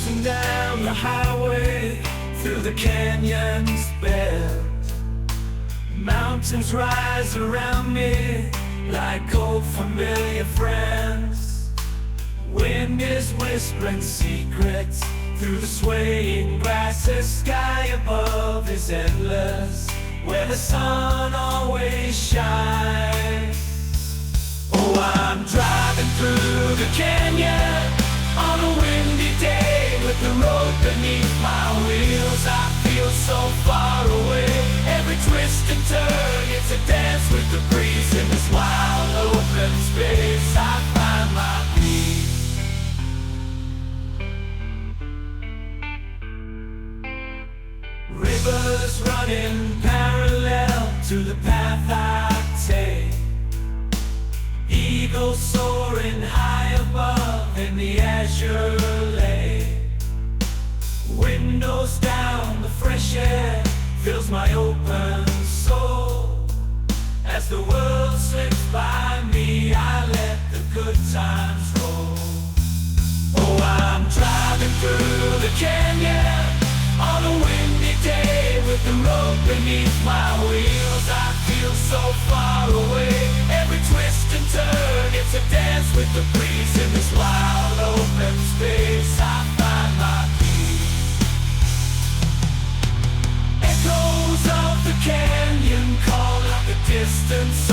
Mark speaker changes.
Speaker 1: cruising down the highway through the canyon's bed. Mountains rise around me like old familiar friends. Wind is whispering secrets through the swaying grasses. Sky above is endless, where the sun always shines. Oh, I'm driving through the canyon on a windy day with the road beneath my wheels. I feel so far away. Every twist and turn, it's a dance with the breeze. In this wild open space, I find my peace. Rivers running parallel to the path I take. Eagles soaring high above in the azure lake. Windows down, the fresh air fills my open soul. As the world slips by me, I let the good times roll. Oh, I'm driving through the canyon on a windy day with the road beneath my wheels. I feel so far away. Every twist and turn, it's a dance with the breeze. In this wild open space, I find my peace. Echoes of the canyon call out the distance.